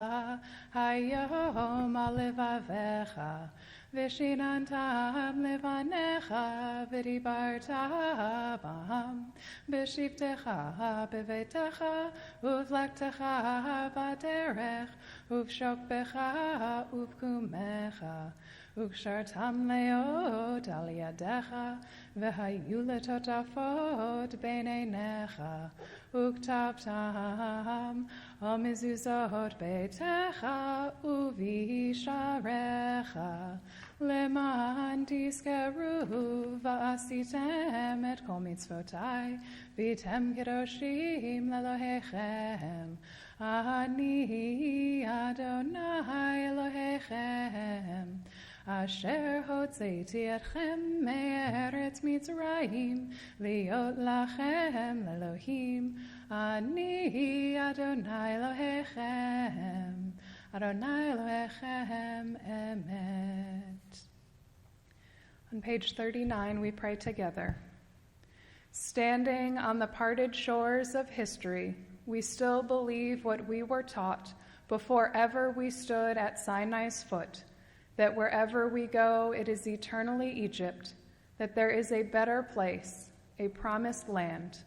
Hayom alevavecha, vishinantam levanecha, v'dibarta bam, b'shivtecha bevetecha, uvlektecha baderech, uvshokbecha uvkumecha, ukshartam leot al yadecha, v'hayu letotafot beineinecha, uktavtam המזוזות ביתך ובשעריך למען תזכרו ועשיתם את כל מצוותיי והייתם קדושים לאלוהיכם אני אדוני אלוהיכם אשר הוצאתי אתכם מארץ מצרים להיות לכם לאלוהים אני אדוני אלוהיכם, אדוני אלוהיכם emet. On page 39, we pray together. Standing on the parted shores of history, we still believe what we were taught before ever we stood at Sinai's foot, that wherever we go, it is eternally Egypt, that there is a better place, a promised land,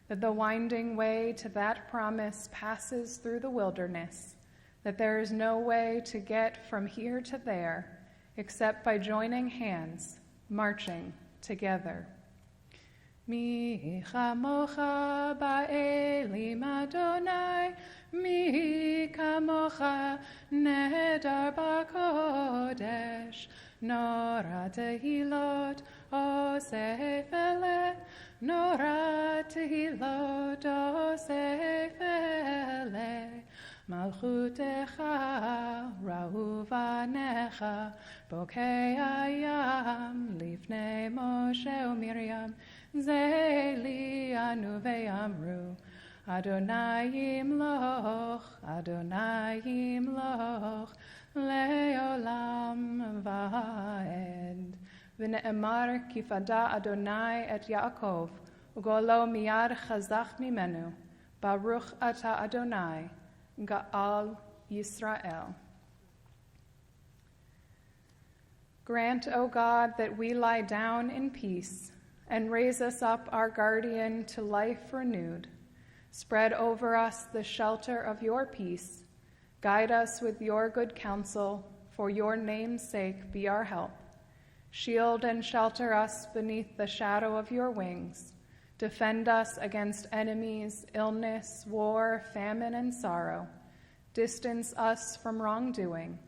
that the winding way to that promise passes through the wilderness, that there is no way to get from here to there except by joining hands, marching together. Mi chamocha ba'elim Adonai, mi kamocha nedar ba'kodesh, nora tehilot osef eleh, nora tehilot osef eleh, malchutecha ra'u vanecha, bokei hayam lifnei Moshe u'Miriam, ze li'anu ve'amru, Adonai yimloch, Adonai yimloch, le'olam va'ed. V'ne'emar ki fada Adonai et Yaakov, ugolo miyad chazach mimenu, Baruch ata Adonai, Ga'al Yisrael. Grant, O God, that we lie down in peace, and raise us up our guardian to life renewed. Spread over us the shelter of your peace. Guide us with your good counsel, for your name's sake be our help. Shield and shelter us beneath the shadow of your wings. Defend us against enemies, illness, war, famine, and sorrow. Distance us from wrongdoing.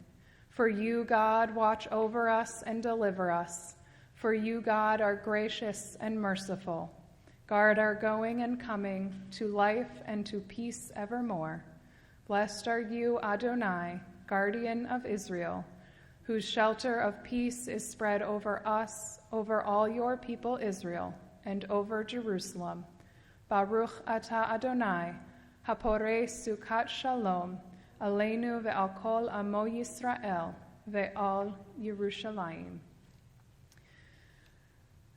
For you, God, watch over us and deliver us. For you, God, are gracious and merciful. Guard our going and coming to life and to peace evermore. Blessed are you, Adonai, guardian of Israel, whose shelter of peace is spread over us, over all your people Israel, and over Jerusalem. Baruch ata Adonai, haporei sukat shalom, aleinu ve'al kol amo Yisrael, ve'al Yerushalayim.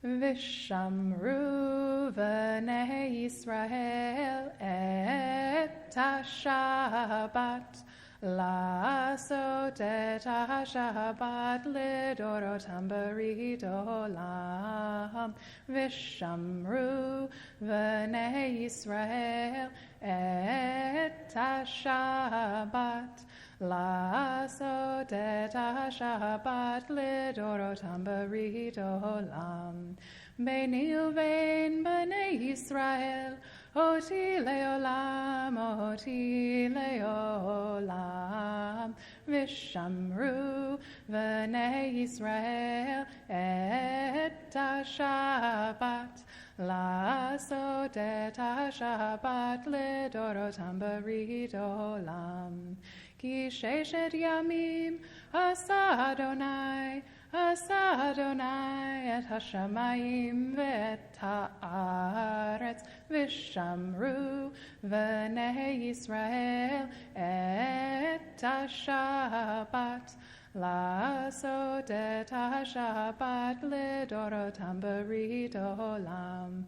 Vishamru v'nei Yisrael et ha-Shabbat, לעשות את השבת לדורותם ברית עולם, ושמרו בני ישראל את השבת, לעשות את השבת לדורותם ברית עולם. ביני ובין בני ישראל אותי לעולם, אותי לעולם, ושמרו בני ישראל את השבת, לעשות את השבת לדורותם ברית עולם. כי 6 ימים עשה אדוני, עשה אדוני את השמיים ואת הארץ, ושמרו בני ישראל את השבת, לעשות את השבת לדורותם ברית עולם.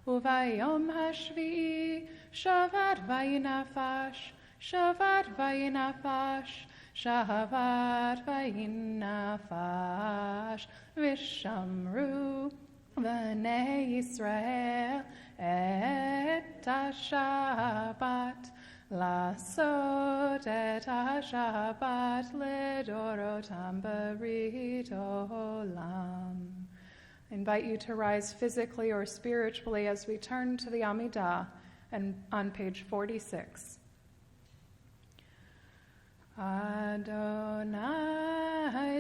וביום השביעי שבת ויהי נפש, Shabbat vayinafash, Shabbat vayinafash, Vishamru B'nei Yisrael et HaShabbat, Lasot et HaShabbat ledorotam berit olam. I invite you to rise physically or spiritually as we turn to the Amidah and on page 46. Adonai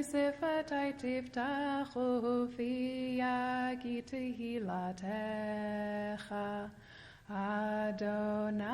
sifatai tiftachu fi yagi tehilatecha. Adonai,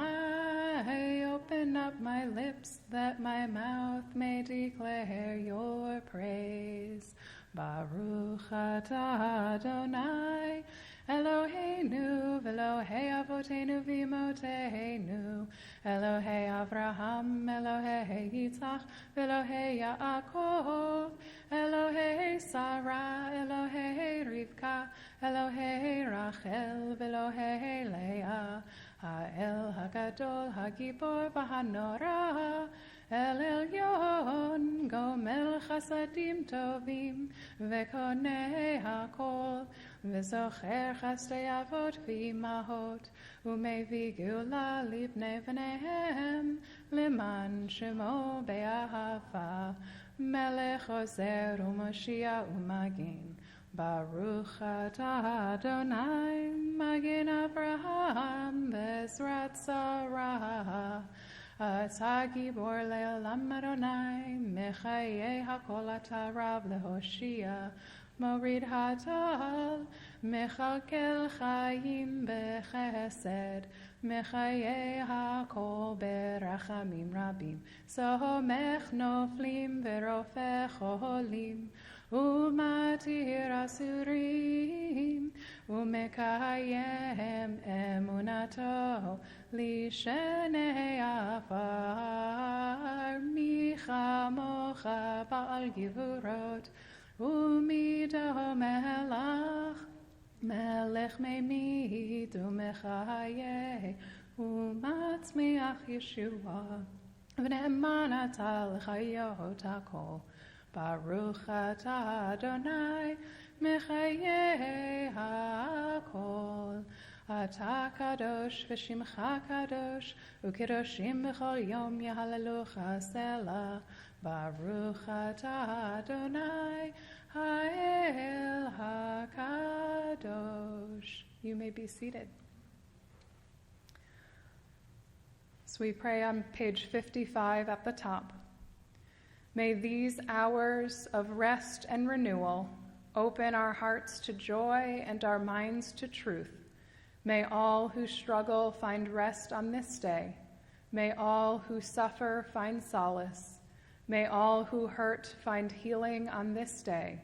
open up my lips that my mouth may declare your praise. Baruch atah Adonai, Eloheinu v'Elohei avotenu v'imotenu, Elohei Avraham, Elohei Yitzchak, v'Elohei Yaakov, Elohei Sarah, Elohei Rivka, Elohei Rachel, v'Elohei Leah, Ha'el HaGadol, HaGibor v'Hanora, El Elyon, Gomel Chasadim Tovim, Vekonei HaKol, V'zocher Chasdei Avot V'imahot, Umevi Geula Libnei V'nehem, Liman Shemo Be'ahava, Melech Ozer U'Moshiach U'Magin, Baruch atah Adonai, Magin Avraham, Bezrat Sarah, Atah Gibor Le'olam Adonai, Mechayei HaKol atah Rav Lehoshia, Morid Hatal, Mechalkel Chaim Bechesed, Mechayei HaKol Berachamim Rabim, Somech Noflim V'Rofech Cholim, Umatir Asurim, Umekayem Emunato, Lishenei Afar, Michamocha Ba'al Givurot, Umido Melach, Melech Memid, Umechayeh, Umatzmiach Yeshua, V'ne'emanata l'chayot hakol, Baruch atah Adonai, Mechayeh hakol. Atah kadosh v'shimcha kadosh, u'kedoshim b'chol yom yahalelucha selah. Baruch atah Adonai, ha'el hakadosh. You may be seated. So we pray on page 55 at the top. May these hours of rest and renewal open our hearts to joy and our minds to truth. May all who struggle find rest on this day. May all who suffer find solace. May all who hurt find healing on this day.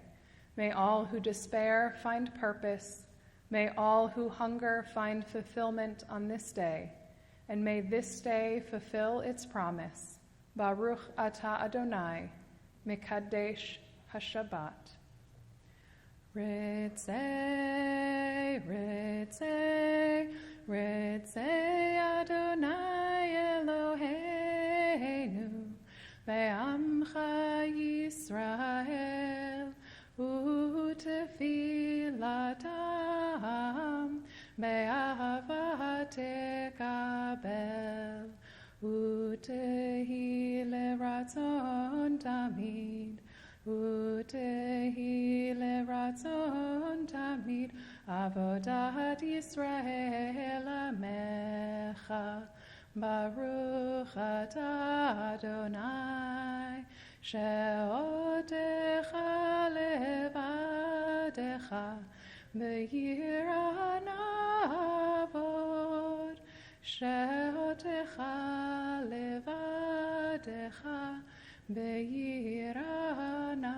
May all who despair find purpose. May all who hunger find fulfillment on this day. And may this day fulfill its promise. Baruch atah Adonai, Mekadesh HaShabbat. Ritzei, Ritzei, Ritzei Adonai Eloheinu, Be'amcha Yisrael, U'tefilatam, Be'ahava tekabel, U'tehi leratzon tamid, U'tehi leratzon tamid, Avodat Yisrael Amecha, Baruch atah Adonai, She'otecha levadecha, Be'yira navod, She'otecha levadecha, Be'yira navod.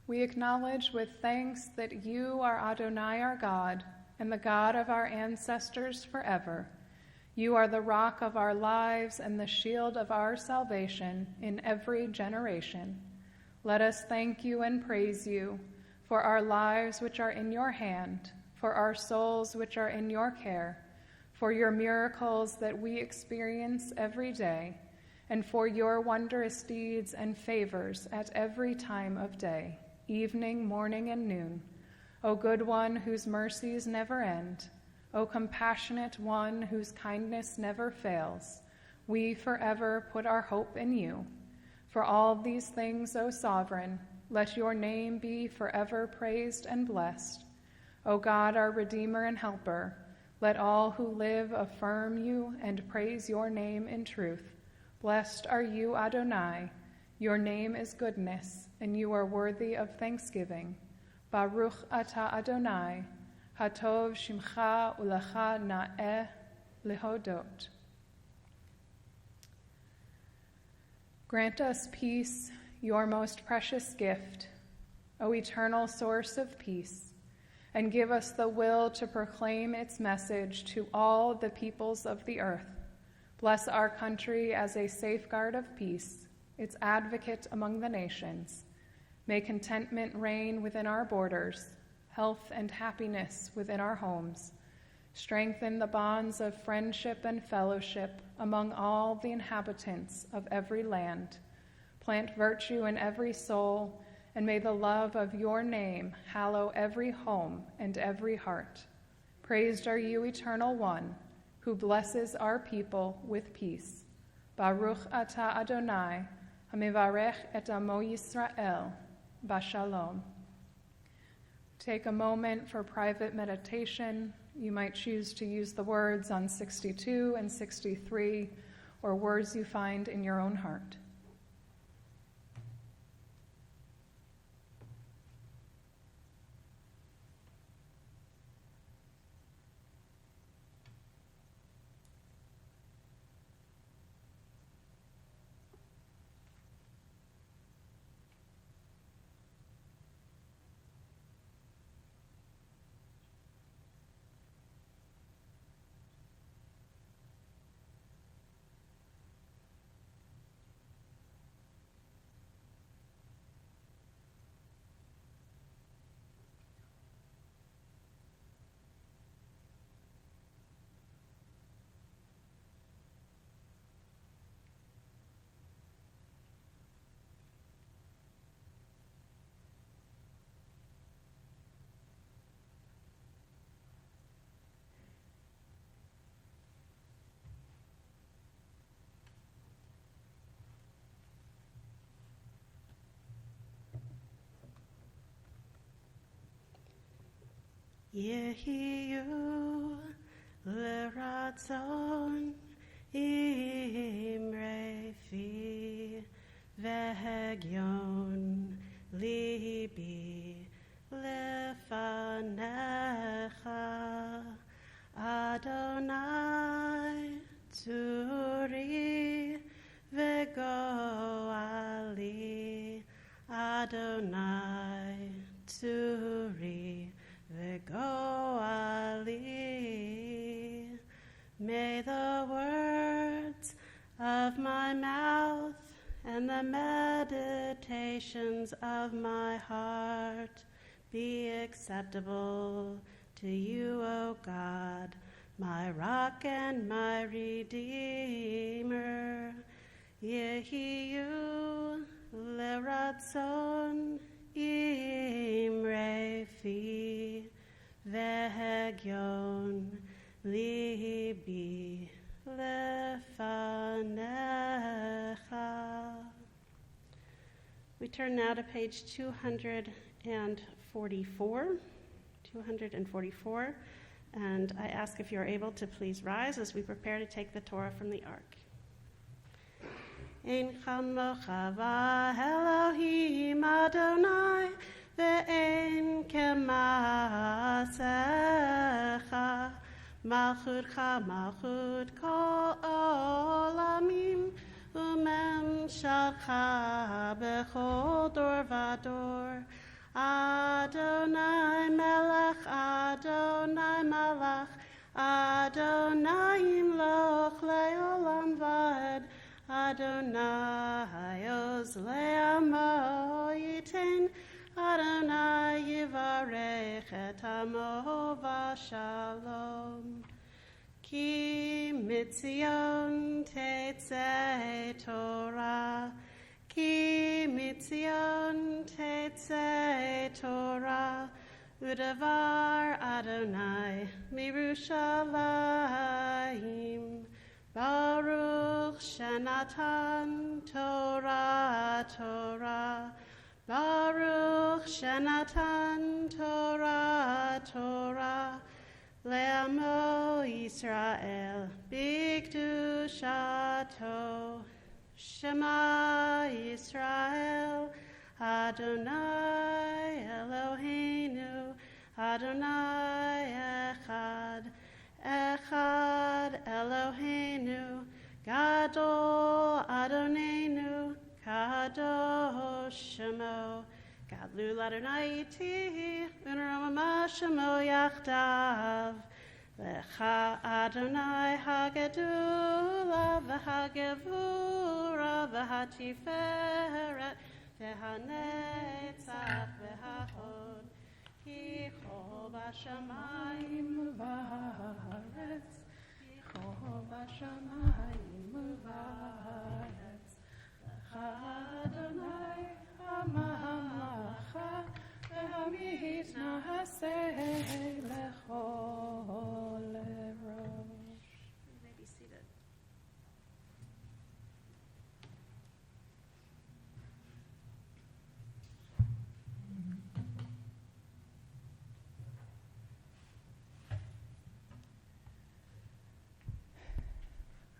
We acknowledge with thanks that you are Adonai our God, and the God of our ancestors forever. You are the rock of our lives and the shield of our salvation in every generation. Let us thank you and praise you for our lives which are in your hand, for our souls which are in your care, for your miracles that we experience every day, and for your wondrous deeds and favors at every time of day, evening, morning, and noon. O good one whose mercies never end, O compassionate one whose kindness never fails, we forever put our hope in you. For all these things, O sovereign, let your name be forever praised and blessed. O God, our Redeemer and Helper, let all who live affirm you and praise your name in truth. Blessed are you, Adonai. Your name is goodness, and you are worthy of thanksgiving. Baruch atah Adonai, hatov shimcha ulecha na'eh lehodot. Grant us peace, your most precious gift, O eternal source of peace, and give us the will to proclaim its message to all the peoples of the earth. Bless our country as a safeguard of peace, its advocate among the nations. May contentment reign within our borders, health and happiness within our homes. Strengthen the bonds of friendship and fellowship among all the inhabitants of every land. Plant virtue in every soul, and may the love of your name hallow every home and every heart. Praised are you, Eternal One, who blesses our people with peace. Baruch atah Adonai, hamivarech et amo Yisrael, bashalom. Take a moment for private meditation. You might choose to use the words on 62 and 63, or words you find in your own heart. Yehiyu leratzon imrefi vehegyon libi lefanecha Adonai turi vegoali Adonai turi Vegoali. May the words of my mouth and the meditations of my heart be acceptable to you, O God, my rock and my redeemer. Yehiyu leratzon imrefi vehegyon libi lefanecha. We turn now to page 244, and I ask if you're able to please rise as we prepare to take the Torah from the Ark. Ein chamocha Elohim Adonai ve'en kemasecha malchutcha malchut kol olamim umemshalcha bechol dor vador Adonai melech Adonai malach Adonai imloch le'olam va'ed Adonai oz le'amo yitin Adonai yivarech et amo v'shalom Ki mitzion tetzei Torah, Ki mitzion tetzei Torah, Udavar Adonai mirushalayim, Baruch Shenatan Torah Torah, Baruch Shenatan Torah Torah, Le'amo Yisrael b'kedushato, Shema Yisrael Adonai Eloheinu Adonai Echad, Echad Eloheinu Gadol Adonenu Kadosh Shemo, Gadlu Adonai iti Unerama Shemo Yachdav, Lecha Adonai Hagedula V'Hagevura V'Hatiferet V'Hanetzach V'Hahod, Ki Chol B'Shamayim V'Haaretz, Ki Chol B'Shamayim V'Haaretz, Lecha Adonai Hamalacha V'Hamit Na'aseh Lechol Erosh. You may be seated.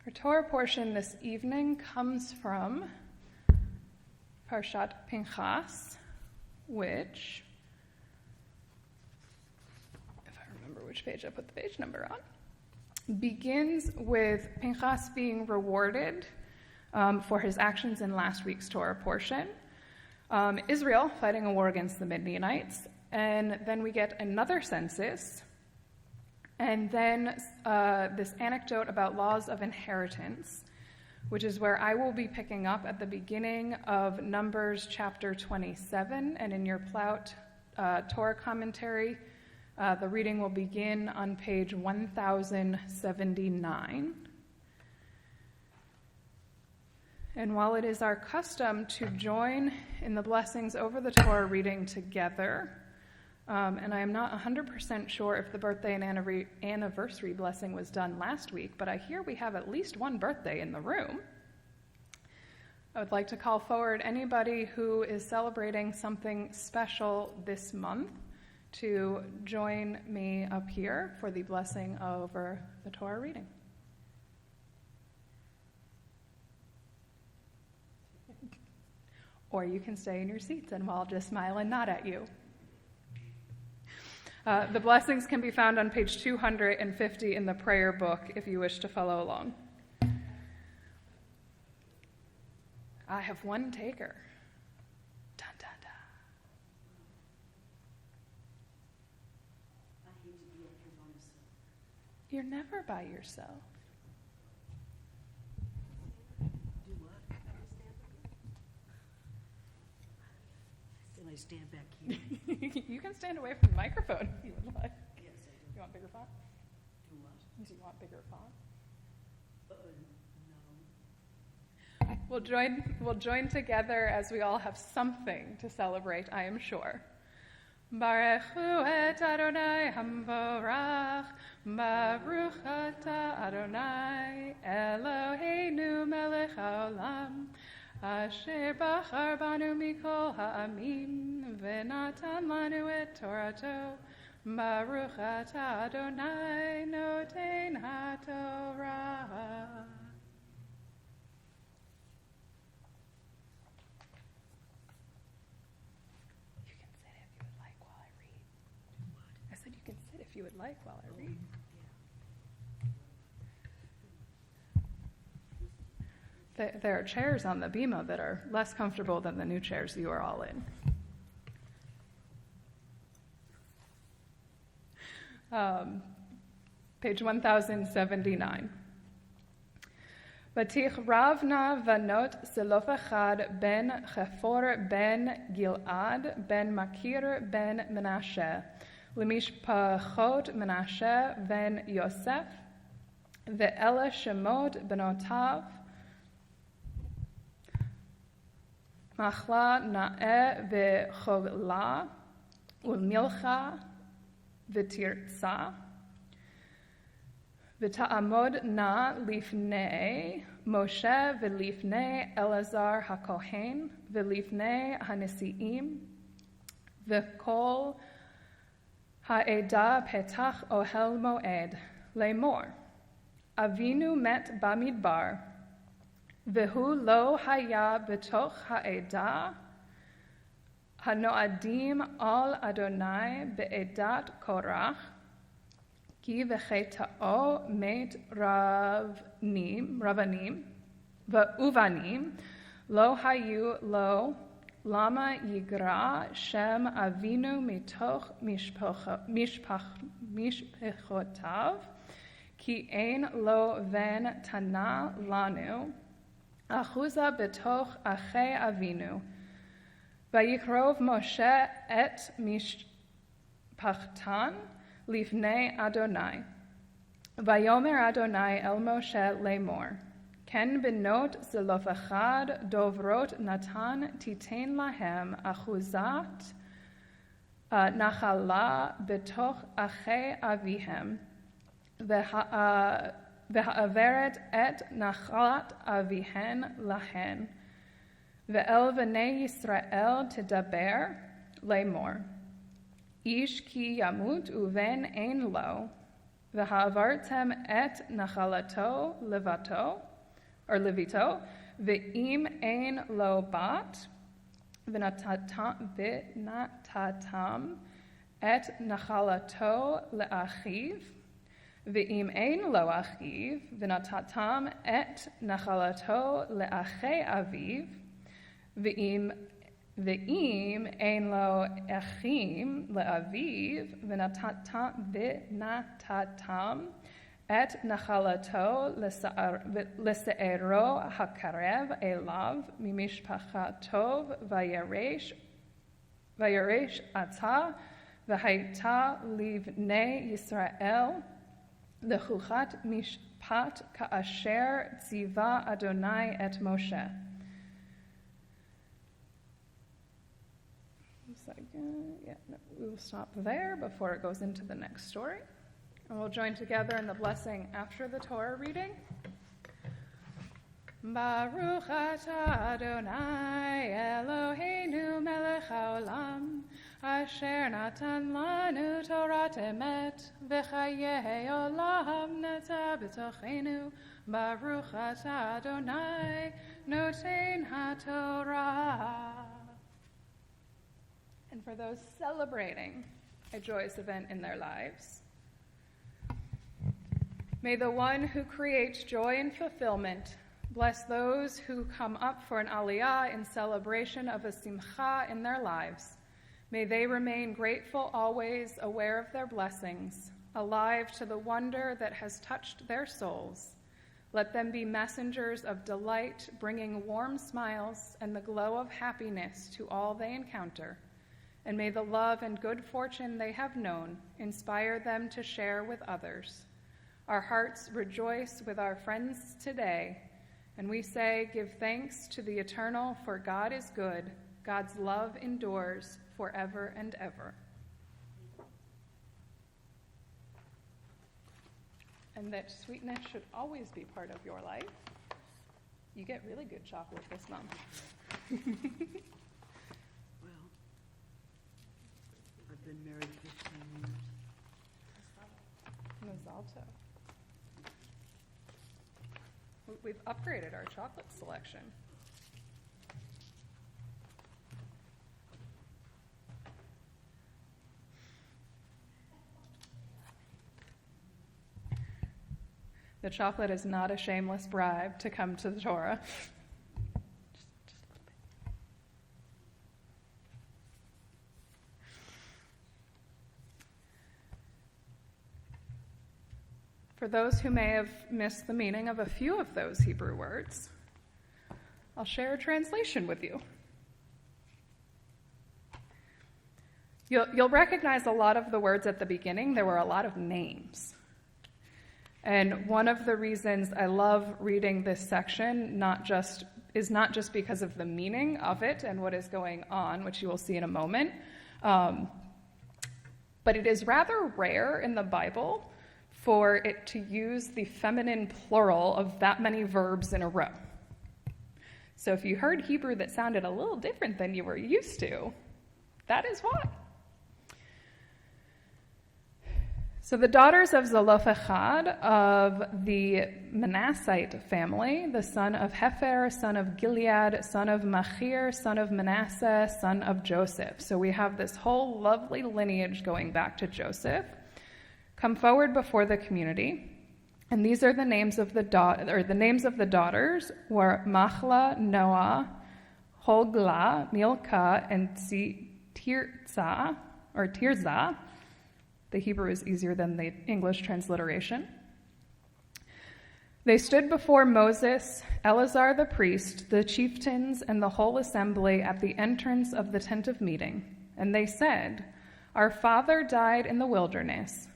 Our Torah portion this evening comes from Parshat Pinchas, which, if I remember which page I put the page number on, begins with Pinchas being rewarded for his actions in last week's Torah portion, Israel fighting a war against the Midianites, and then we get another census, and then this anecdote about laws of inheritance, which is where I will be picking up at the beginning of Numbers chapter 27, and in your Plout Torah commentary, the reading will begin on page 1079. And while it is our custom to join in the blessings over the Torah reading together, and I am not 100% sure if the birthday and anniversary blessing was done last week, but I hear we have at least one birthday in the room. I would like to call forward anybody who is celebrating something special this month to join me up here for the blessing over the Torah reading. Or you can stay in your seats and I'll just smile and nod at you. The blessings can be found on page 250 in the prayer book if you wish to follow along. I have one taker. Dun, dun, dun. I hate to be up here by myself. You're never by yourself. Do what? Can I stand back here? You can stand away from the microphone if you would like. Yes, I do. You want bigger font? Do what? Do you want bigger font? No. We'll join together as we all have something to celebrate, I am sure. Baruchu et Adonai Hamvorach, Baruch ata Adonai, Eloheinu melech haolam, Asher bachar banu mikol ha'amim, V'natan lanu et Torato, Baruch ata Adonai, noten ha'torah. If you would like while I read. There are chairs on the bima that are less comfortable than the new chairs you are all in. Page 1079. Vatich Ravna Vanot Selofachad ben Chefor ben Gilad ben Makir ben Menashe. Lemishpachot Menashe ben Yosef, ואלה שמות בנותיו, מחלה נאה וחולה, ולמלכה ותרצה, ותעמוד נא לפני משה ולפני אלעזר הכהן ולפני הנשיאים וכל העדה פתח אוהל מועד לאמור, אבינו מת במדבר, והוא לא היה בתוך העדה הנועדים על אדוני בעדת קורח, כי בחטאו מת רבנים ובנים לא היו לו, למה יגרע שם אבינו מתוך משפחותיו, כי אין לו בן תנה לנו, אחוזה בתוך אחי אבינו. ויקרוב משה את משפחתן לפני אדוני. ויאמר אדוני אל משה לאמור, כן בנות זלופחד דוברות נתן תיתן להם אחוזת נחלה בתוך אחי אביהם, והעברת את נחלת אביהן להן. ואל בני ישראל תדבר לאמור, איש כי ימות ובן אין לו, והעברתם את נחלתו לביתו, ואם אין לו בת, ונתתם את נחלתו לאחיו, ואם אין לו אחיו, ונתתם את נחלתו לאחי אביו, ואם אין לו אחים לאביו, ונתתם את נחלתו לשערו הקרב אליו ממשפחתו, וירש עתה, והייתה לבני ישראל לחוקת משפט כאשר ציווה אדוני את משה. We will stop there before it goes into the next story. And we'll join together in the blessing after the Torah reading. Baruch atah Adonai Eloheinu melech haolam, asher natan lanu Torat emet, v'chayei olam nata b'tochenu. Baruch atah Adonai noten haTorah. And for those celebrating a joyous event in their lives, may the one who creates joy and fulfillment bless those who come up for an aliyah in celebration of a simcha in their lives. May they remain grateful always, aware of their blessings, alive to the wonder that has touched their souls. Let them be messengers of delight, bringing warm smiles and the glow of happiness to all they encounter. And may the love and good fortune they have known inspire them to share with others. Our hearts rejoice with our friends today, and we say, give thanks to the Eternal, for God is good. God's love endures forever and ever. And that sweetness should always be part of your life. You get really good chocolate this month. Well, I've been married 15 years. Mazal tov. We've upgraded our chocolate selection. The chocolate is not a shameless bribe to come to the Torah. Just a little bit. For those who may have missed the meaning of a few of those Hebrew words, I'll share a translation with you. You'll recognize a lot of the words at the beginning. There were a lot of names. And one of the reasons I love reading this section is not just because of the meaning of it and what is going on, which you will see in a moment, but it is rather rare in the Bible for it to use the feminine plural of that many verbs in a row. So if you heard Hebrew that sounded a little different than you were used to, that is why. So the daughters of Zelophehad of the Manassite family, the son of Hefer, son of Gilead, son of Machir, son of Manasseh, son of Joseph. So we have this whole lovely lineage going back to Joseph. Come forward before the community. And these are the names of the daughters were Machla, Noah, Hogla, Milcah, and Tirzah. The Hebrew is easier than the English transliteration. They stood before Moses, Eleazar the priest, the chieftains, and the whole assembly at the entrance of the tent of meeting. And they said, "Our father died in the wilderness.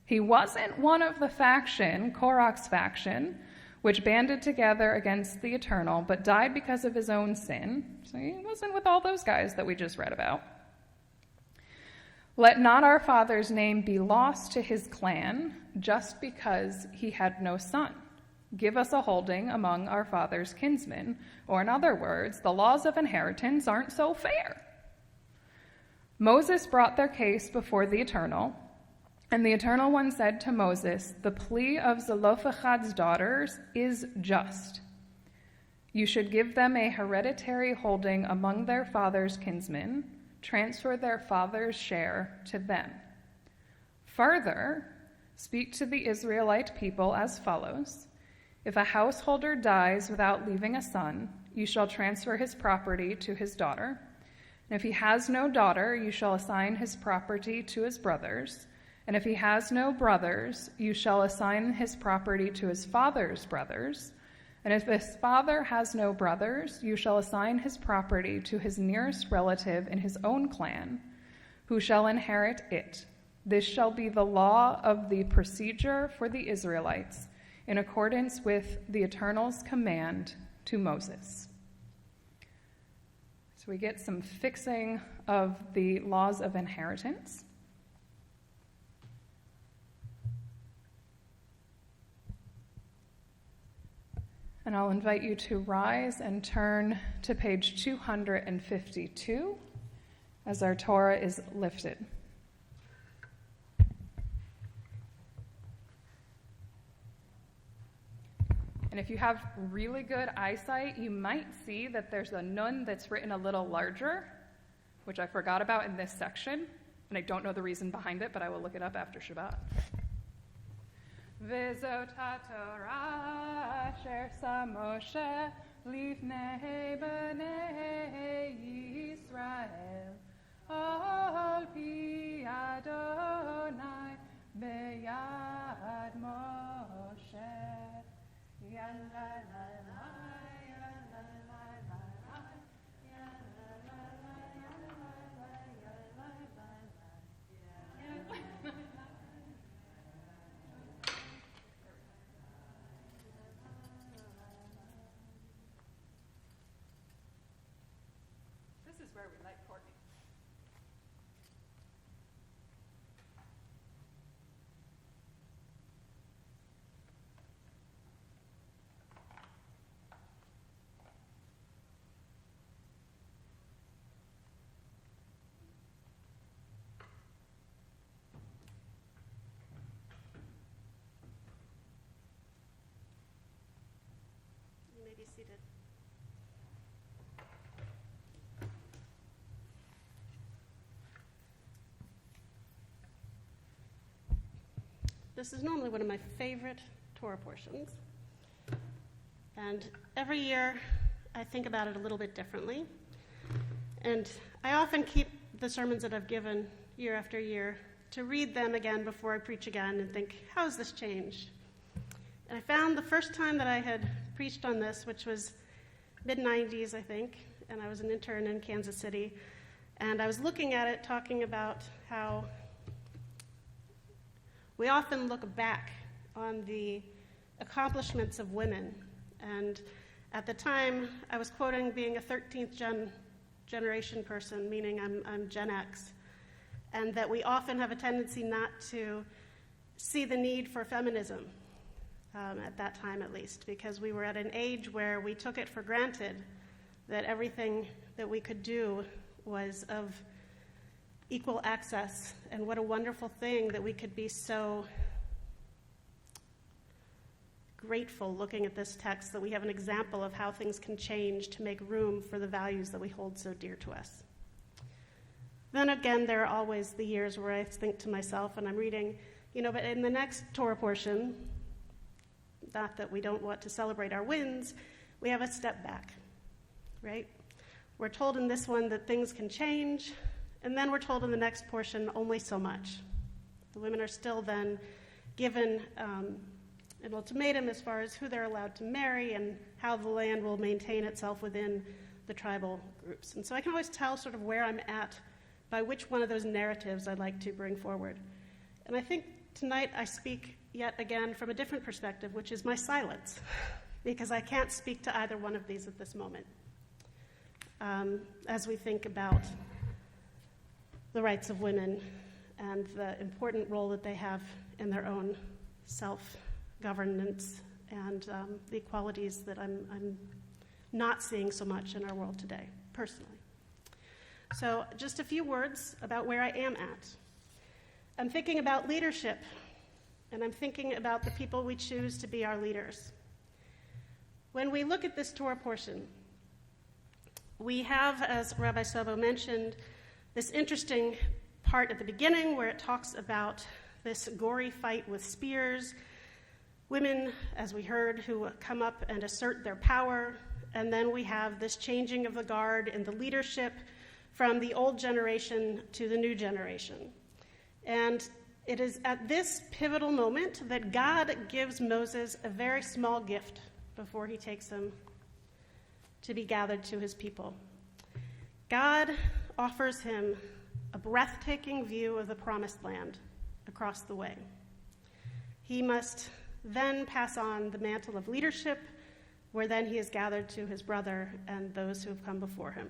He wasn't one of the faction, Korach's faction, which banded together against the Eternal, but died because of his own sin." So he wasn't with all those guys that we just read about. "Let not our father's name be lost to his clan, just because he had no son. Give us a holding among our father's kinsmen." Or in other words, the laws of inheritance aren't so fair. Moses brought their case before the Eternal, and the Eternal One said to Moses, "The plea of Zelophehad's daughters is just. You should give them a hereditary holding among their father's kinsmen, transfer their father's share to them. Further, speak to the Israelite people as follows. If a householder dies without leaving a son, you shall transfer his property to his daughter. And if he has no daughter, you shall assign his property to his brothers. And if he has no brothers, you shall assign his property to his father's brothers. And if his father has no brothers, you shall assign his property to his nearest relative in his own clan, who shall inherit it. This shall be the law of the procedure for the Israelites, in accordance with the Eternal's command to Moses." So we get some fixing of the laws of inheritance. And I'll invite you to rise and turn to page 252 as our Torah is lifted. And if you have really good eyesight, you might see that there's a nun that's written a little larger, which I forgot about in this section, and I don't know the reason behind it, but I will look it up after Shabbat. V'zot haTorah asher sa Moshe lifnei bnei Yisrael al pi Adonai beyad Moshe. This is where we like Courtney. You may be seated. This is normally one of my favorite Torah portions. And every year I think about it a little bit differently. And I often keep the sermons that I've given year after year to read them again before I preach again and think, how has this changed? And I found the first time that I had preached on this, which was mid-90s, I think, and I was an intern in Kansas City, and I was looking at it talking about how we often look back on the accomplishments of women. And at the time, I was quoting being a 13th generation person, meaning I'm Gen X, and that we often have a tendency not to see the need for feminism, at that time at least, because we were at an age where we took it for granted that everything that we could do was of equal access, and what a wonderful thing that we could be so grateful looking at this text that we have an example of how things can change to make room for the values that we hold so dear to us. Then again, there are always the years where I think to myself, and I'm reading, but in the next Torah portion, not that we don't want to celebrate our wins, we have a step back, right? We're told in this one that things can change, and then we're told in the next portion only so much. The women are still then given an ultimatum as far as who they're allowed to marry and how the land will maintain itself within the tribal groups. And so I can always tell sort of where I'm at by which one of those narratives I'd like to bring forward. And I think tonight I speak yet again from a different perspective, which is my silence, because I can't speak to either one of these at this moment. As we think about the rights of women and the important role that they have in their own self-governance and the equalities that I'm not seeing so much in our world today, personally. So just a few words about where I am at. I'm thinking about leadership, and I'm thinking about the people we choose to be our leaders. When we look at this Torah portion, we have, as Rabbi Sobo mentioned, this interesting part at the beginning where it talks about this gory fight with spears, women, as we heard, who come up and assert their power, and then we have this changing of the guard in the leadership from the old generation to the new generation. And it is at this pivotal moment that God gives Moses a very small gift before he takes him to be gathered to his people. God offers him a breathtaking view of the promised land across the way. He must then pass on the mantle of leadership, where then he is gathered to his brother and those who have come before him.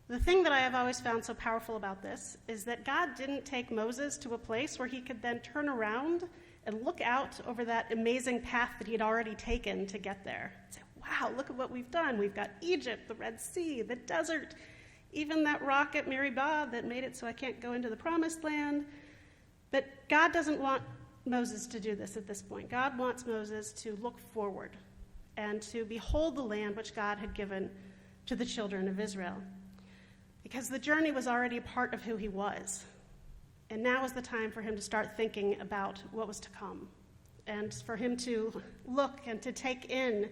The thing that I have always found so powerful about this is that God didn't take Moses to a place where he could then turn around and look out over that amazing path that he'd already taken to get there. And say, wow, look at what we've done. We've got Egypt, the Red Sea, the desert, even that rock at Meribah that made it so I can't go into the promised land. But God doesn't want Moses to do this at this point. God wants Moses to look forward and to behold the land which God had given to the children of Israel. Because the journey was already a part of who he was. And now is the time for him to start thinking about what was to come, and for him to look and to take in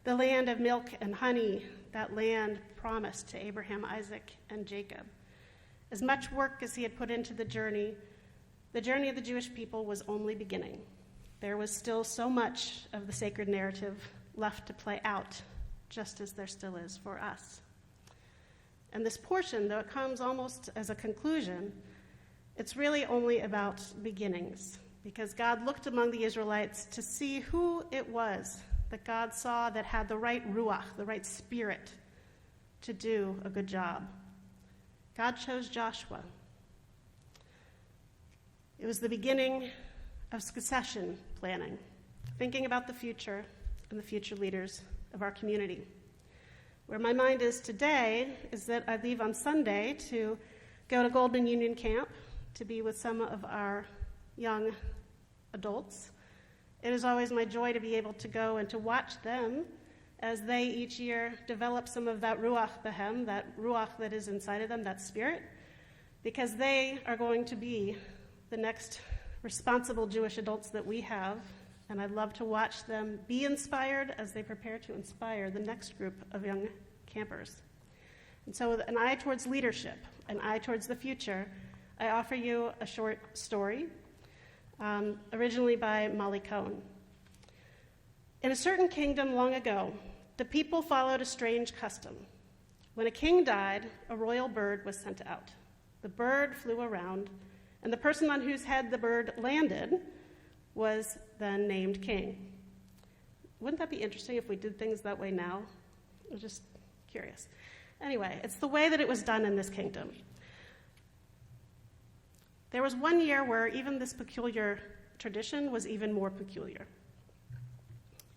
the land of milk and honey, that land promised to Abraham, Isaac, and Jacob. As much work as he had put into the journey of the Jewish people was only beginning. There was still so much of the sacred narrative left to play out, just as there still is for us. And this portion, though it comes almost as a conclusion, it's really only about beginnings, because God looked among the Israelites to see who it was that God saw that had the right ruach, the right spirit, to do a good job. God chose Joshua. It was the beginning of succession planning, thinking about the future and the future leaders of our community. Where my mind is today is that I leave on Sunday to go to Goldman Union Camp to be with some of our young adults. It is always my joy to be able to go and to watch them as they each year develop some of that ruach behem, that ruach that is inside of them, that spirit, because they are going to be the next responsible Jewish adults that we have, and I'd love to watch them be inspired as they prepare to inspire the next group of young campers. And so with an eye towards leadership, an eye towards the future, I offer you a short story, originally by Molly Cohn. In a certain kingdom long ago, the people followed a strange custom. When a king died, a royal bird was sent out. The bird flew around, and the person on whose head the bird landed was then named king. Wouldn't that be interesting if we did things that way now? I'm just curious. Anyway, it's the way that it was done in this kingdom. There was one year where even this peculiar tradition was even more peculiar.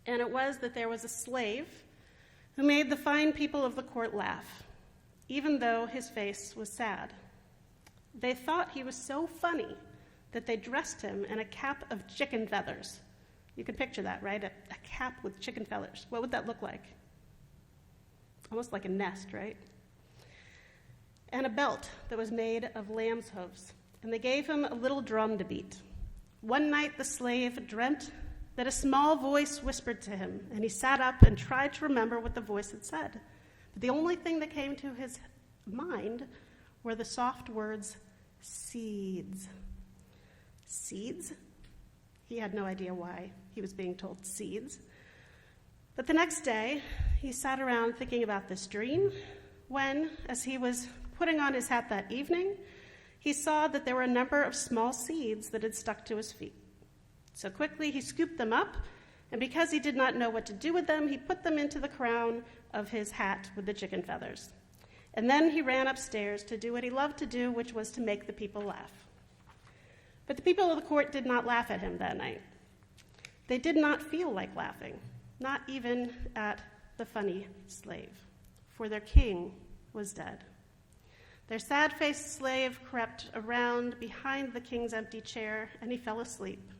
And it was that there was a slave who made the fine people of the court laugh, even though his face was sad. They thought he was so funny that they dressed him in a cap of chicken feathers. You can picture that, right? A cap with chicken feathers. What would that look like? Almost like a nest, right? And a belt that was made of lamb's hooves. And they gave him a little drum to beat. One night the slave dreamt that a small voice whispered to him, and he sat up and tried to remember what the voice had said. But the only thing that came to his mind were the soft words, seeds. Seeds? He had no idea why he was being told seeds. But the next day, he sat around thinking about this dream when, as he was putting on his hat that evening, he saw that there were a number of small seeds that had stuck to his feet. So quickly he scooped them up, and because he did not know what to do with them, he put them into the crown of his hat with the chicken feathers. And then he ran upstairs to do what he loved to do, which was to make the people laugh. But the people of the court did not laugh at him that night. They did not feel like laughing, not even at the funny slave, for their king was dead. Their sad-faced slave crept around behind the king's empty chair, and he fell asleep.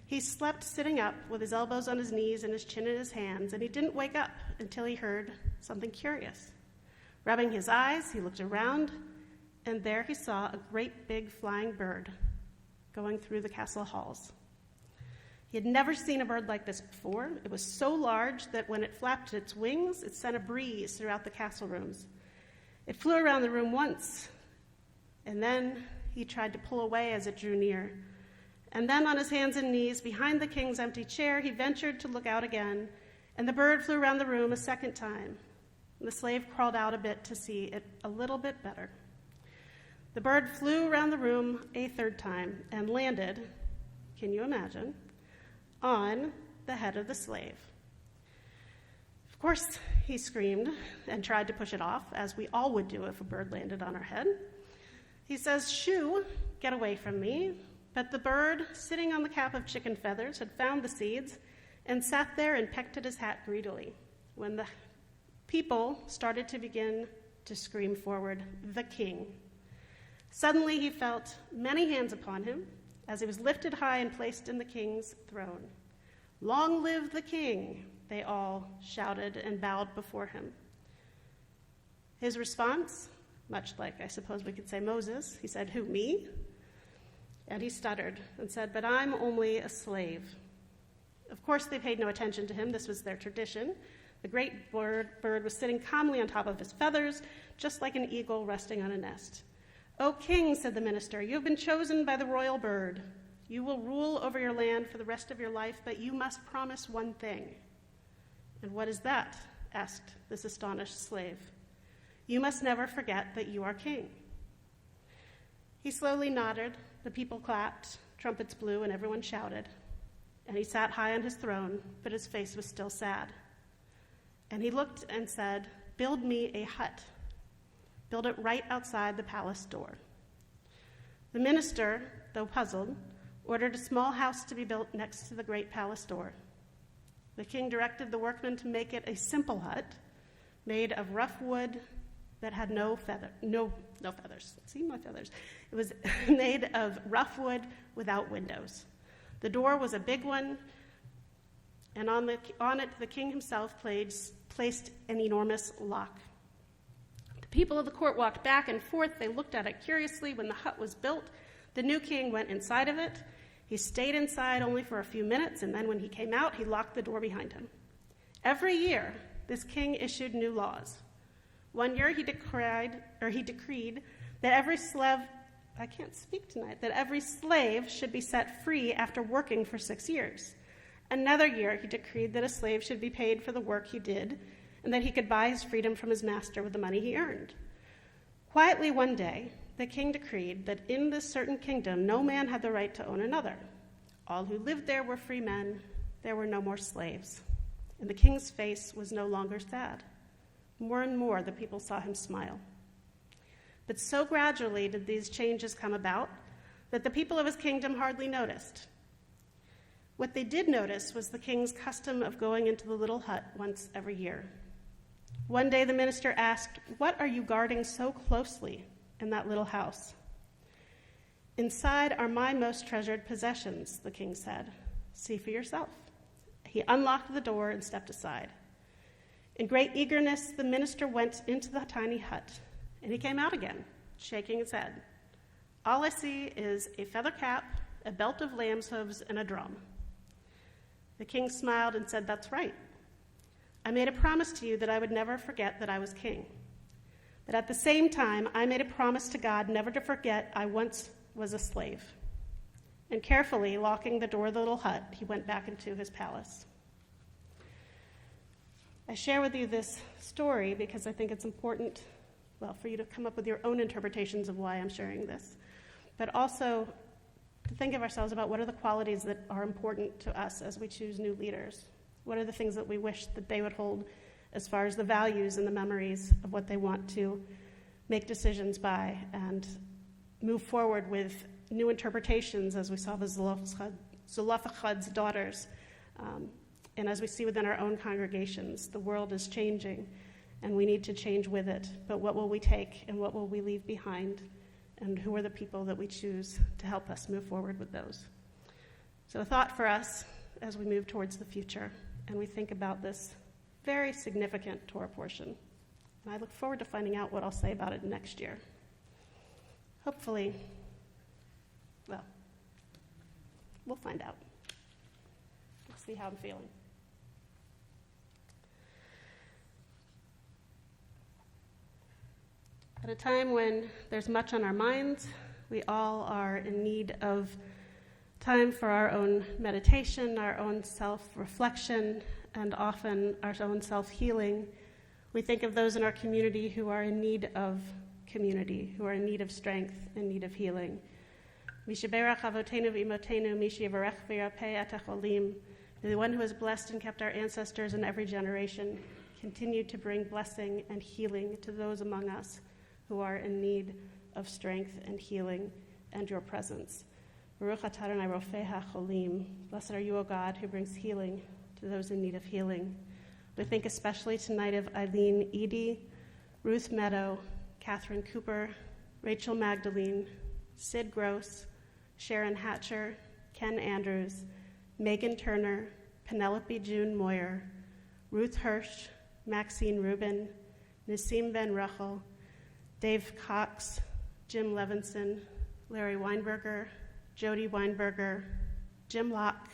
He slept sitting up with his elbows on his knees and his chin in his hands, and he didn't wake up until he heard something curious. Rubbing his eyes, he looked around, and there he saw a great big flying bird going through the castle halls. He had never seen a bird like this before. It was so large that when it flapped its wings, it sent a breeze throughout the castle rooms. It flew around the room once, and then he tried to pull away as it drew near. And then on his hands and knees behind the king's empty chair, he ventured to look out again, and the bird flew around the room a second time. The slave crawled out a bit to see it a little bit better. The bird flew around the room a third time and landed, can you imagine, on the head of the slave. Of course, he screamed and tried to push it off, as we all would do if a bird landed on our head. He says, "Shoo, get away from me." But the bird, sitting on the cap of chicken feathers, had found the seeds and sat there and pecked at his hat greedily. When the people started to begin to scream forward, "The king." Suddenly he felt many hands upon him as he was lifted high and placed in the king's throne. "Long live the king," they all shouted and bowed before him. His response, much like I suppose we could say Moses, he said, "Who, me?" And he stuttered and said, "But I'm only a slave." Of course, they paid no attention to him. This was their tradition. The great bird was sitting calmly on top of his feathers, just like an eagle resting on a nest. "O king," said the minister, "you have been chosen by the royal bird. You will rule over your land for the rest of your life, but you must promise one thing." "And what is that?" asked this astonished slave. "You must never forget that you are king." He slowly nodded. The people clapped, trumpets blew, and everyone shouted. And he sat high on his throne, but his face was still sad. And he looked and said, "Build me a hut. Build it right outside the palace door." The minister, though puzzled, ordered a small house to be built next to the great palace door. The king directed the workmen to make it a simple hut made of rough wood that had no feathers. See my feathers? It was made of rough wood without windows. The door was a big one, and on it the king himself placed an enormous lock. The people of the court walked back and forth. They looked at it curiously. When the hut was built, the new king went inside of it. He stayed inside only for a few minutes, and then when he came out, he locked the door behind him. Every year, this king issued new laws. One year he decreed that every slave should be set free after working for 6 years. Another year he decreed that a slave should be paid for the work he did, and that he could buy his freedom from his master with the money he earned. Quietly one day, the king decreed that in this certain kingdom no man had the right to own another. All who lived there were free men. There were no more slaves. And the king's face was no longer sad. More and more, the people saw him smile. But so gradually did these changes come about that the people of his kingdom hardly noticed. What they did notice was the king's custom of going into the little hut once every year. One day the minister asked, "What are you guarding so closely in that little house?" "Inside are my most treasured possessions," the king said. "See for yourself." He unlocked the door and stepped aside. In great eagerness, the minister went into the tiny hut, and he came out again, shaking his head. "All I see is a feather cap, a belt of lamb's hooves, and a drum." The king smiled and said, "That's right. I made a promise to you that I would never forget that I was king. But at the same time, I made a promise to God never to forget I once was a slave." And carefully locking the door of the little hut, he went back into his palace. I share with you this story because I think it's important, for you to come up with your own interpretations of why I'm sharing this, but also to think of ourselves about what are the qualities that are important to us as we choose new leaders. What are the things that we wish that they would hold as far as the values and the memories of what they want to make decisions by and move forward with new interpretations, as we saw with Zelophehad's daughters. And as we see within our own congregations, the world is changing, and we need to change with it. But what will we take, and what will we leave behind? And who are the people that we choose to help us move forward with those? So a thought for us as we move towards the future, and we think about this very significant Torah portion. And I look forward to finding out what I'll say about it next year. Hopefully, we'll find out. We'll see how I'm feeling. At a time when there's much on our minds, we all are in need of time for our own meditation, our own self-reflection, and often our own self-healing. We think of those in our community who are in need of community, who are in need of strength, in need of healing. Mishaberach avotenu v'imotenu, mishivarech v'yarpeh et hacholim. May the one who has blessed and kept our ancestors in every generation continue to bring blessing and healing to those among us who are in need of strength and healing and your presence. Baruch atah Adonai rofeh hacholim. Blessed are you, O God, who brings healing to those in need of healing. We think especially tonight of Eileen Edie, Ruth Meadow, Catherine Cooper, Rachel Magdalene, Sid Gross, Sharon Hatcher, Ken Andrews, Megan Turner, Penelope June Moyer, Ruth Hirsch, Maxine Rubin, Nassim Ben Rachel, Dave Cox, Jim Levinson, Larry Weinberger, Jody Weinberger, Jim Locke,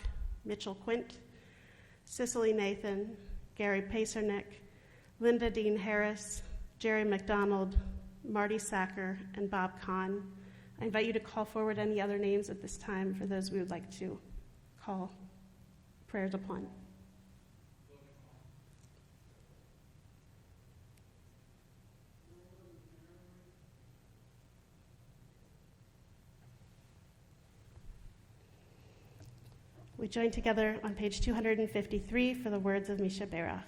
Mitchell Quint, Cicely Nathan, Gary Pacernick, Linda Dean Harris, Jerry McDonald, Marty Sacker, and Bob Kahn. I invite you to call forward any other names at this time for those we would like to call prayers upon. We join together on page 253 for the words of Misha Berach.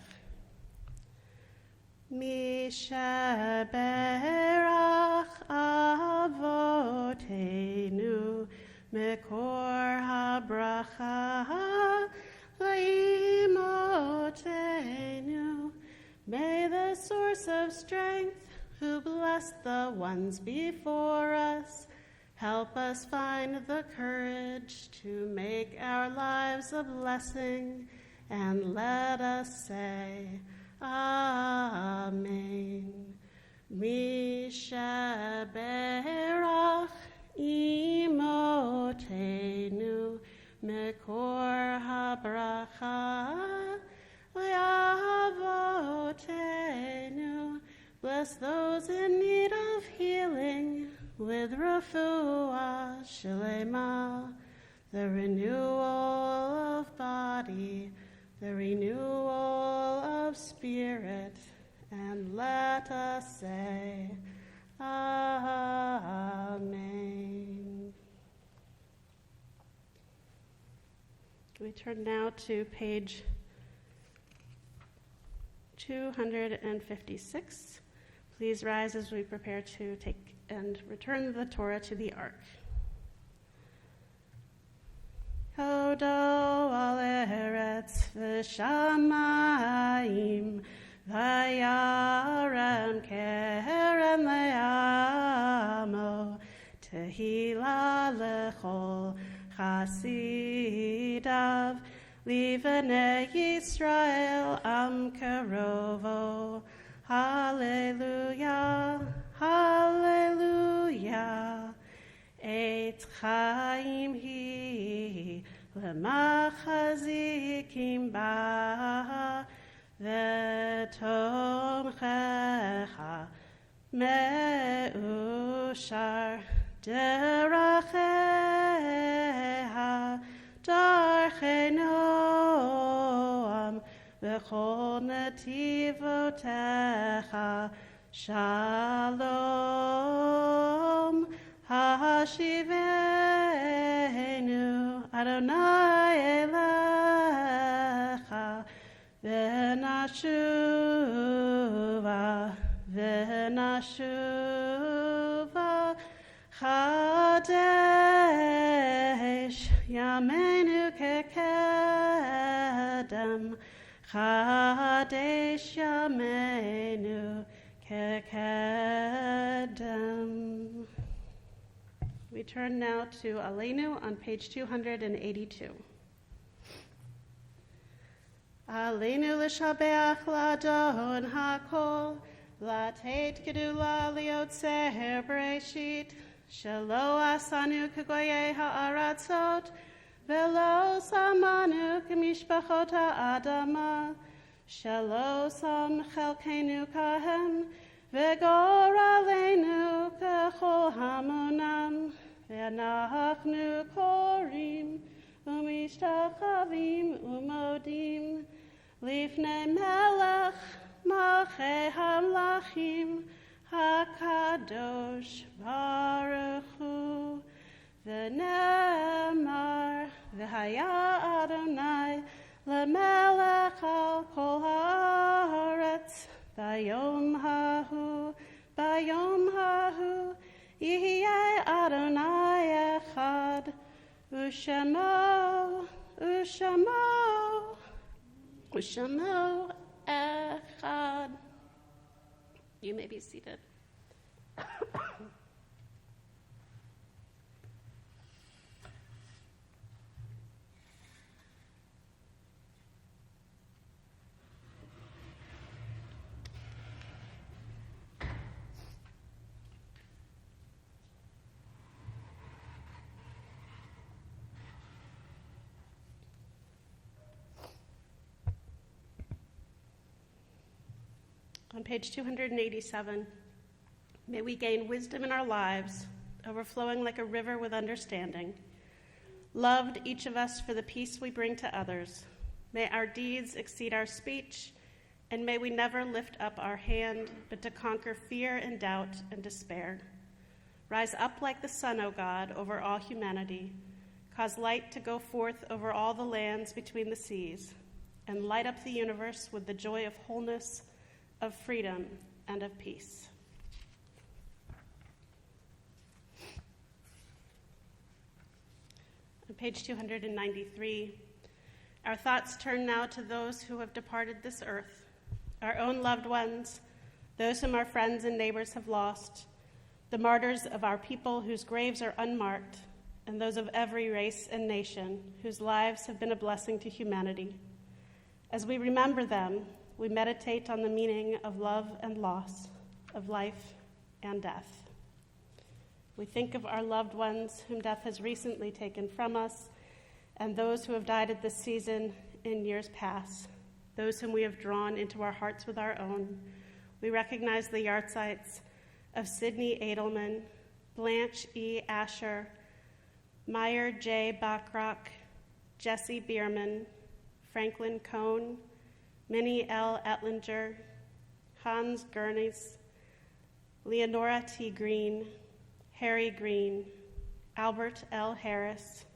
Misha Berach avotenu mekor habracha laimotenu. May the source of strength, who blessed the ones before us, help us find the courage to make our lives a blessing, and let us say, Amen. Misha Berach imotenu mekor habracha le'avotenu. Bless those in need of healing with refuah shelema, the renewal of body, the renewal of spirit, and let us say, Amen. We turn now to page 256. Please rise as we prepare to take and return the Torah to the Ark. Kodo al eretz v'shamayim v'yarem keren le'amo tehila lechol chasidav livnei Yisrael am karovo. Hallelujah, hallelujah. Et chaim hi lemachazikim ba v'tomchecha meushar deracheha darchei noam v'chol netivotecha shalom. Hashivenu Adonai elecha v'nashuva Chadesh Yameinu kekedem Chadesh Yameinu kekedem. We turn now to Aleinu on page 282. Aleinu l'shabeach l'adon hakol, l'teit gedula liotzer breshit, shelo asanu k'goyei ha'aratzot, velo samanu k'mishpachot ha'adama, shelo sam chelkenu kahem, v'gor aleinu k'chol hamonam, v'anachnu korim umishtachavim umodim lifnei melech malchei hamlachim hakadosh baruch hu v'ne'emar v'haya Adonai lemelech al kol haaretz bayom hahu Yihye Adonai echad, u'shemo echad. You may be seated. On page 287, may we gain wisdom in our lives, overflowing like a river with understanding. Loved each of us for the peace we bring to others. May our deeds exceed our speech, and may we never lift up our hand, but to conquer fear and doubt and despair. Rise up like the sun, O God, over all humanity. Cause light to go forth over all the lands between the seas, and light up the universe with the joy of wholeness, of freedom, and of peace. On page 293, our thoughts turn now to those who have departed this earth, our own loved ones, those whom our friends and neighbors have lost, the martyrs of our people whose graves are unmarked, and those of every race and nation whose lives have been a blessing to humanity. As we remember them, we meditate on the meaning of love and loss, of life and death. We think of our loved ones whom death has recently taken from us, and those who have died at this season in years past, those whom we have drawn into our hearts with our own. We recognize the yahrzeits of Sidney Edelman, Blanche E. Asher, Meyer J. Bachrock, Jesse Bierman, Franklin Cohn, Minnie L. Ettlinger, Hans Gurnes, Leonora T. Green, Harry Green, Albert L. Harris,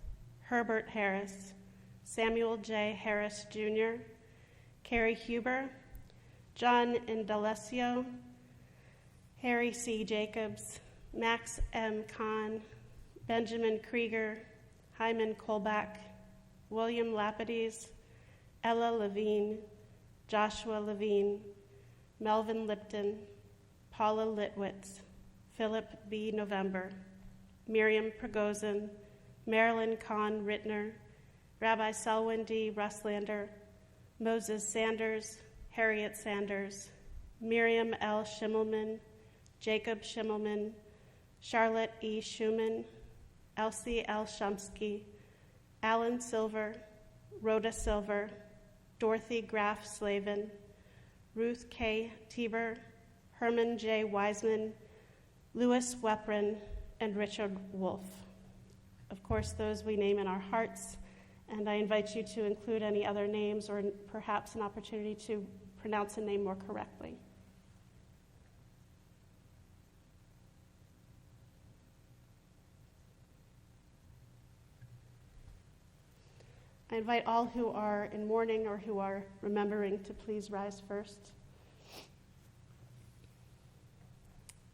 Herbert Harris, Samuel J. Harris Jr., Carrie Huber, John Indalesio, Harry C. Jacobs, Max M. Kahn, Benjamin Krieger, Hyman Kolbach, William Lapidus, Ella Levine, Joshua Levine, Melvin Lipton, Paula Litwitz, Philip B. November, Miriam Prigozhin, Marilyn Kahn Rittner, Rabbi Selwyn D. Russlander, Moses Sanders, Harriet Sanders, Miriam L. Schimmelman, Jacob Schimmelman, Charlotte E. Schumann, Elsie L. Shumsky, Alan Silver, Rhoda Silver, Dorothy Graf Slavin, Ruth K. Tieber, Herman J. Wiseman, Louis Weprin, and Richard Wolf. Of course, those we name in our hearts, and I invite you to include any other names or perhaps an opportunity to pronounce a name more correctly. I invite all who are in mourning or who are remembering to please rise first.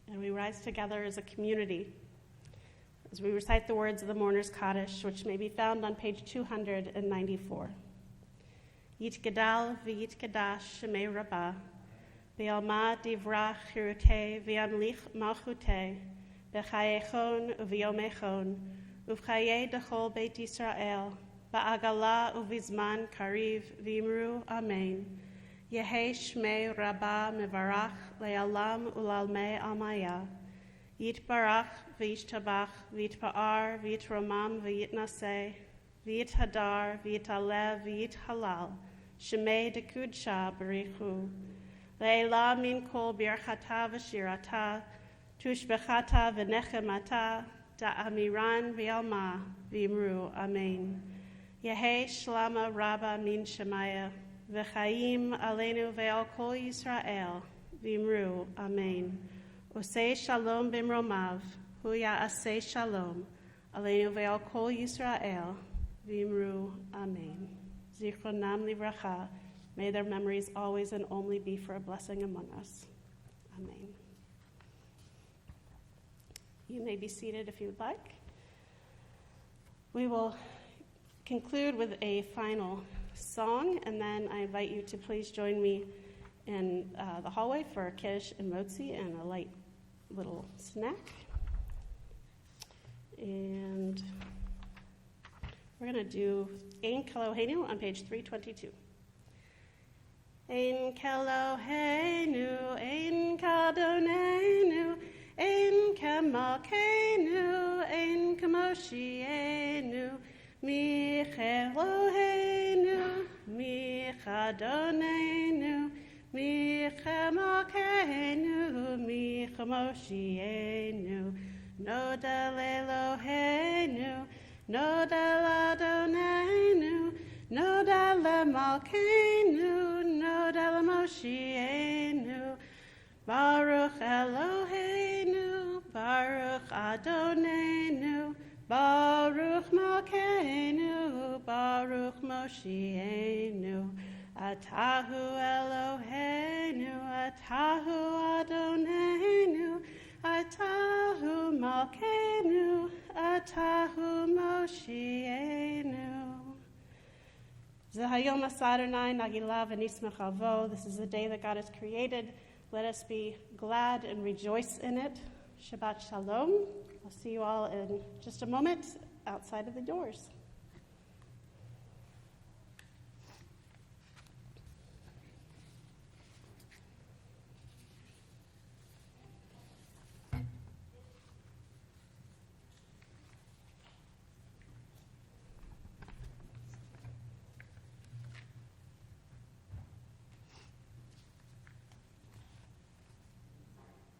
And we rise together as a community as we recite the words of the Mourner's Kaddish, which may be found on page 294. Yit Gedal v'yit Gadash Shemei Rabbah, v'yalma divrach chirutei v'yamlich malchutei, b'chayechon u'v'yomechon, u'v'chayei dechol Beit Yisrael, ba'agala u'vizman kariv v'imru Amen. Yehei Shmei Rabbah mevarach le'alam u'lalmei almaya. Yitbarach v'yishtabach v'yitpa'ar v'yitromam v'yitnaseh v'yithadar v'yitalev v'yithalal Shemei dekudsha barichu le'ela min kol birchata v'shirata tushbechata v'nechemata da'amiran v'yalma v'imru Amen. Yehei shlama rabba min shemaya v'chaim aleinu ve'al kol Yisrael v'imru Amen. Osei shalom bimromav, huya asei shalom, aleinu ve'al kol Yisrael, v'imru Amen. Zichronam livracha, may their memories always and only be for a blessing among us. Amen. You may be seated if you would like. We will conclude with a final song, and then I invite you to please join me in the hallway for kiddush and motzi and a light little snack. And we're going to do Ein Keloheinu on page 322. Ein Keloheinu, Ein Kadonenu, Ein Kemalkeinu, Ein Kemoshienu, Mi Keloheinu, Mi Kadonenu, Mi Kemalkeinu, Mi Kemoshienu, Noda Leloheinu, Noda Ladonenu, Noda Lemalkeinu, Noda Lemoshienu, Baruch Eloheinu, Baruch Adonenu, Baruch Malkeinu, Baruch Moshienu, Atahu Eloheinu, Atahu Adonenu, Atahu Malkeinu, Atahu Moshienu. Zehayom Asadonai Nagilav Anismach Avo. This is the day that God has created. Let us be glad and rejoice in it. Shabbat Shalom. I'll see you all in just a moment outside of the doors.